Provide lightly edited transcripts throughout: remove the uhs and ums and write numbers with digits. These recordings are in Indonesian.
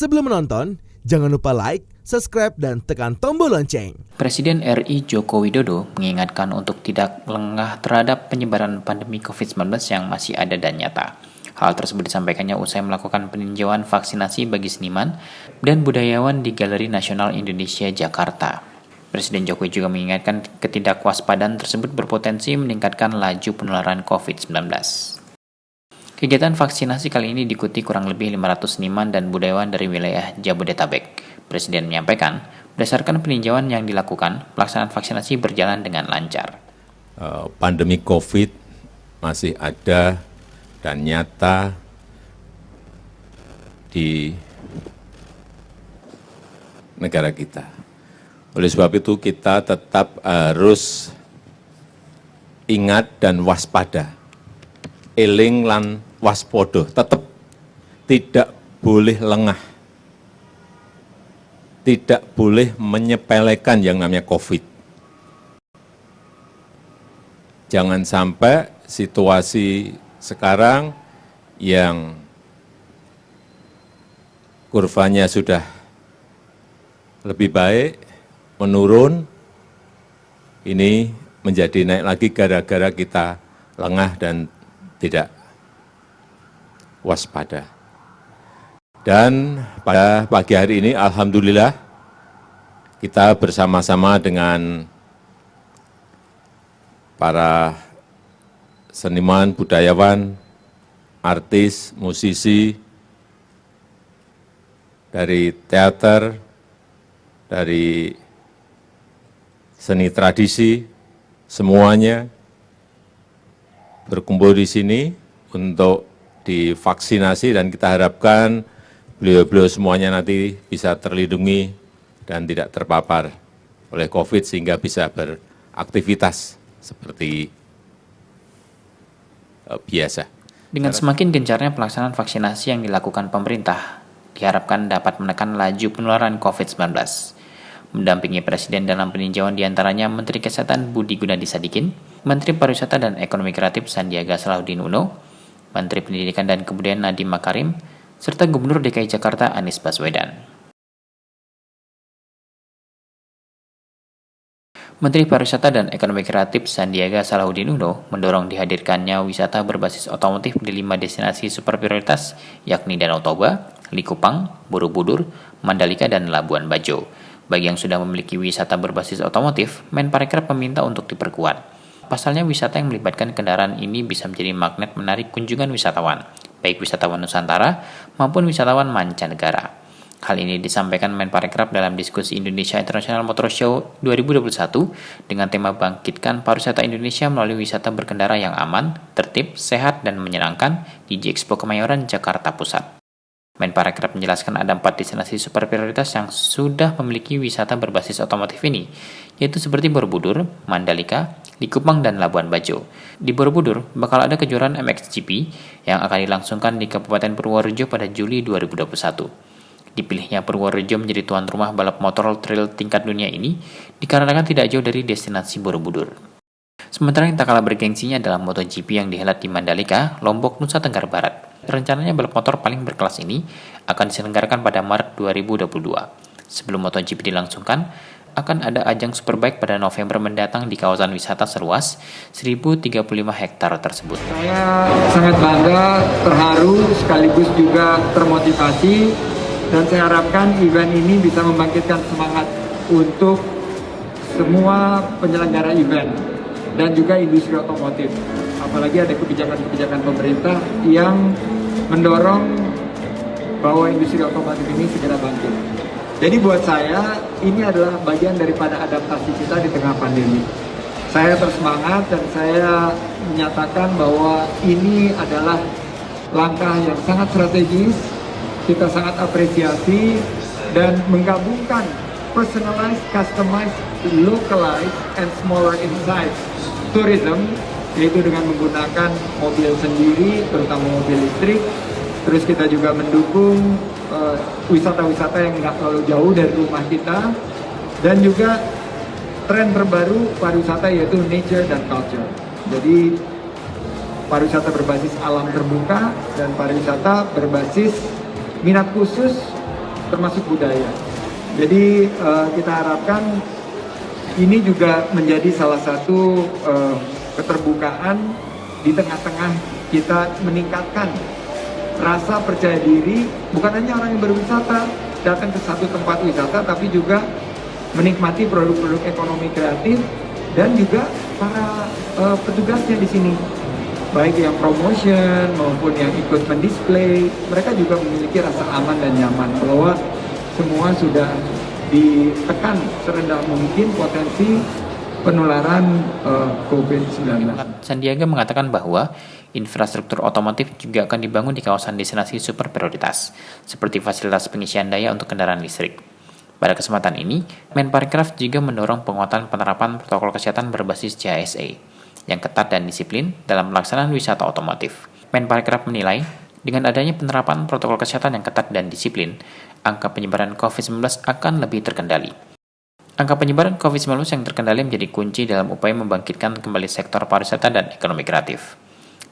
Sebelum menonton, jangan lupa like, subscribe, dan tekan tombol lonceng. Presiden RI Joko Widodo mengingatkan untuk tidak lengah terhadap penyebaran pandemi COVID-19 yang masih ada dan nyata. Hal tersebut disampaikannya usai melakukan peninjauan vaksinasi bagi seniman dan budayawan di Galeri Nasional Indonesia Jakarta. Presiden Jokowi juga mengingatkan ketidakwaspadaan tersebut berpotensi meningkatkan laju penularan COVID-19. Kegiatan vaksinasi kali ini diikuti kurang lebih 500 seniman dan budayawan dari wilayah Jabodetabek. Presiden menyampaikan, berdasarkan peninjauan yang dilakukan, pelaksanaan vaksinasi berjalan dengan lancar. Pandemi COVID masih ada dan nyata di negara kita. Oleh sebab itu kita tetap harus ingat dan waspada. Eling lan waspodo, tetap tidak boleh lengah. Tidak boleh menyepelekan yang namanya COVID. Jangan sampai situasi sekarang yang kurvanya sudah lebih baik, menurun, ini menjadi naik lagi gara-gara kita lengah dan tidak waspada. Dan pada pagi hari ini, alhamdulillah, kita bersama-sama dengan para seniman, budayawan, artis, musisi, dari teater, dari seni tradisi, semuanya berkumpul di sini untuk divaksinasi dan kita harapkan beliau-beliau semuanya nanti bisa terlindungi dan tidak terpapar oleh COVID sehingga bisa beraktivitas seperti biasa. Dengan semakin gencarnya pelaksanaan vaksinasi yang dilakukan pemerintah, diharapkan dapat menekan laju penularan COVID-19. Mendampingi Presiden dalam peninjauan diantaranya Menteri Kesehatan Budi Gunadi Sadikin, Menteri Pariwisata dan Ekonomi Kreatif Sandiaga Salahuddin Uno, Menteri Pendidikan dan Kebudayaan Nadiem Makarim, serta Gubernur DKI Jakarta Anies Baswedan. Menteri Pariwisata dan Ekonomi Kreatif Sandiaga Salahuddin Uno mendorong dihadirkannya wisata berbasis otomotif di 5 destinasi super prioritas, yakni Danau Toba, Likupang, Borobudur, Mandalika, dan Labuan Bajo. Bagi yang sudah memiliki wisata berbasis otomotif, Menparekraf meminta untuk diperkuat. Pasalnya wisata yang melibatkan kendaraan ini bisa menjadi magnet menarik kunjungan wisatawan, baik wisatawan Nusantara maupun wisatawan mancanegara. Hal ini disampaikan Menparekraf dalam diskusi Indonesia International Motor Show 2021 dengan tema Bangkitkan Pariwisata Indonesia melalui wisata berkendara yang aman, tertib, sehat, dan menyenangkan di Gxpo Kemayoran, Jakarta Pusat. Menparekraf menjelaskan ada 4 destinasi super prioritas yang sudah memiliki wisata berbasis otomotif ini, yaitu seperti Borobudur, Mandalika, Likupang, dan Labuan Bajo. Di Borobudur, bakal ada kejuaraan MXGP yang akan dilangsungkan di Kabupaten Purworejo pada Juli 2021. Dipilihnya Purworejo menjadi tuan rumah balap motor trail tingkat dunia ini dikarenakan tidak jauh dari destinasi Borobudur. Sementara yang tak kalah bergengsinya adalah MotoGP yang dihelat di Mandalika, Lombok, Nusa Tenggara Barat. Rencananya balap motor paling berkelas ini akan diselenggarakan pada Maret 2022. Sebelum MotoGP dilangsungkan, akan ada ajang Superbike pada November mendatang di kawasan wisata seluas 1.035 hektar tersebut. Saya sangat bangga, terharu, sekaligus juga termotivasi, dan saya harapkan event ini bisa membangkitkan semangat untuk semua penyelenggara event dan juga industri otomotif. Apalagi ada kebijakan-kebijakan pemerintah yang mendorong bahwa industri otomotif ini segera bangkit. Jadi buat saya, ini adalah bagian daripada adaptasi kita di tengah pandemi. Saya tersemangat dan saya menyatakan bahwa ini adalah langkah yang sangat strategis, kita sangat apresiasi, dan menggabungkan personalized, customized, localized, and smaller in size tourism, yaitu dengan menggunakan mobil sendiri, terutama mobil listrik. Terus kita juga mendukung wisata-wisata yang nggak terlalu jauh dari rumah kita, dan juga tren terbaru pariwisata yaitu nature dan culture. Jadi pariwisata berbasis alam terbuka dan pariwisata berbasis minat khusus termasuk budaya. Jadi kita harapkan ini juga menjadi salah satu keterbukaan di tengah-tengah kita meningkatkan rasa percaya diri, bukan hanya orang yang berwisata datang ke satu tempat wisata, tapi juga menikmati produk-produk ekonomi kreatif dan juga para petugasnya di sini, baik yang promotion maupun yang ikut mendisplay, mereka juga memiliki rasa aman dan nyaman bahwa semua sudah ditekan serendah mungkin potensi penularan COVID-19. Sandiaga mengatakan bahwa infrastruktur otomotif juga akan dibangun di kawasan destinasi super prioritas, seperti fasilitas pengisian daya untuk kendaraan listrik. Pada kesempatan ini, Menparekraf juga mendorong penguatan penerapan protokol kesehatan berbasis JSA yang ketat dan disiplin dalam pelaksanaan wisata otomotif. Menparekraf menilai, dengan adanya penerapan protokol kesehatan yang ketat dan disiplin, angka penyebaran COVID-19 akan lebih terkendali. Angka penyebaran COVID-19 yang terkendali menjadi kunci dalam upaya membangkitkan kembali sektor pariwisata dan ekonomi kreatif.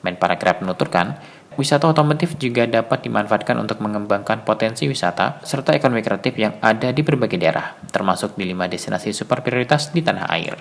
Menparekraf menuturkan, wisata otomotif juga dapat dimanfaatkan untuk mengembangkan potensi wisata serta ekonomi kreatif yang ada di berbagai daerah, termasuk di 5 destinasi super prioritas di tanah air.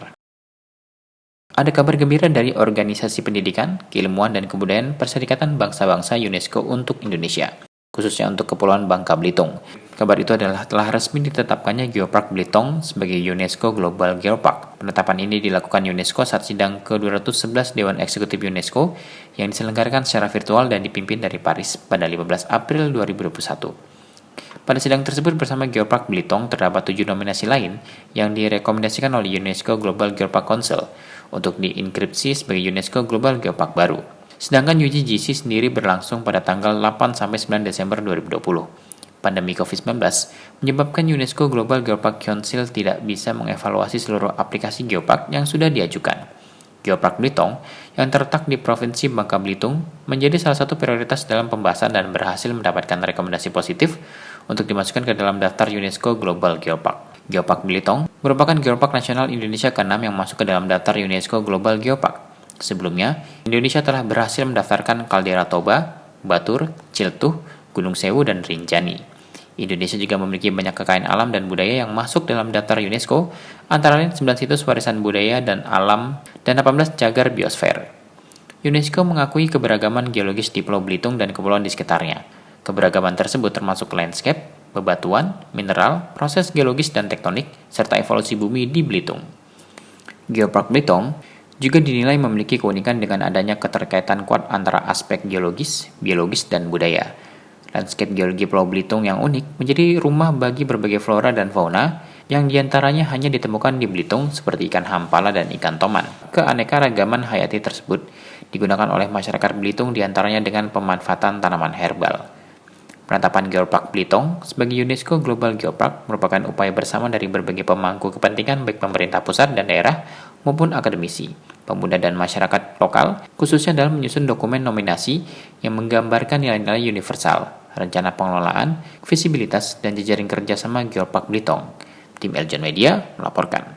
Ada kabar gembira dari Organisasi Pendidikan, Keilmuan, dan Kebudayaan Perserikatan Bangsa-Bangsa UNESCO untuk Indonesia, khususnya untuk Kepulauan Bangka Belitung. Kabar itu adalah telah resmi ditetapkannya Geopark Belitung sebagai UNESCO Global Geopark. Penetapan ini dilakukan UNESCO saat sidang ke-211 Dewan Eksekutif UNESCO yang diselenggarakan secara virtual dan dipimpin dari Paris pada 15 April 2021. Pada sidang tersebut bersama Geopark Belitung terdapat 7 nominasi lain yang direkomendasikan oleh UNESCO Global Geopark Council untuk diinskripsi sebagai UNESCO Global Geopark baru. Sedangkan UGGC sendiri berlangsung pada tanggal 8-9 Desember 2020. Pandemi COVID-19 menyebabkan UNESCO Global Geopark Council tidak bisa mengevaluasi seluruh aplikasi Geopark yang sudah diajukan. Geopark Belitung yang terletak di Provinsi Bangka Belitung menjadi salah satu prioritas dalam pembahasan dan berhasil mendapatkan rekomendasi positif untuk dimasukkan ke dalam daftar UNESCO Global Geopark. Geopark Belitung merupakan Geopark Nasional Indonesia ke-6 yang masuk ke dalam daftar UNESCO Global Geopark. Sebelumnya, Indonesia telah berhasil mendaftarkan Kaldera Toba, Batur, Ciltuh, Gunung Sewu, dan Rinjani. Indonesia juga memiliki banyak kekayaan alam dan budaya yang masuk dalam daftar UNESCO, antara lain 9 situs warisan budaya dan alam dan 18 cagar biosfer. UNESCO mengakui keberagaman geologis di Pulau Belitung dan kepulauan di sekitarnya. Keberagaman tersebut termasuk landscape, bebatuan, mineral, proses geologis dan tektonik, serta evolusi bumi di Belitung. Geopark Belitung juga dinilai memiliki keunikan dengan adanya keterkaitan kuat antara aspek geologis, biologis, dan budaya. Landscape geologi Pulau Belitung yang unik menjadi rumah bagi berbagai flora dan fauna yang diantaranya hanya ditemukan di Belitung seperti ikan hampala dan ikan toman. Keanekaragaman hayati tersebut digunakan oleh masyarakat Belitung diantaranya dengan pemanfaatan tanaman herbal. Penetapan Geopark Belitung sebagai UNESCO Global Geopark merupakan upaya bersama dari berbagai pemangku kepentingan baik pemerintah pusat dan daerah maupun akademisi, pemuda dan masyarakat lokal, khususnya dalam menyusun dokumen nominasi yang menggambarkan nilai-nilai universal, rencana pengelolaan, visibilitas, dan jejaring kerjasama Geopark Belitung. Tim Eljon Media melaporkan.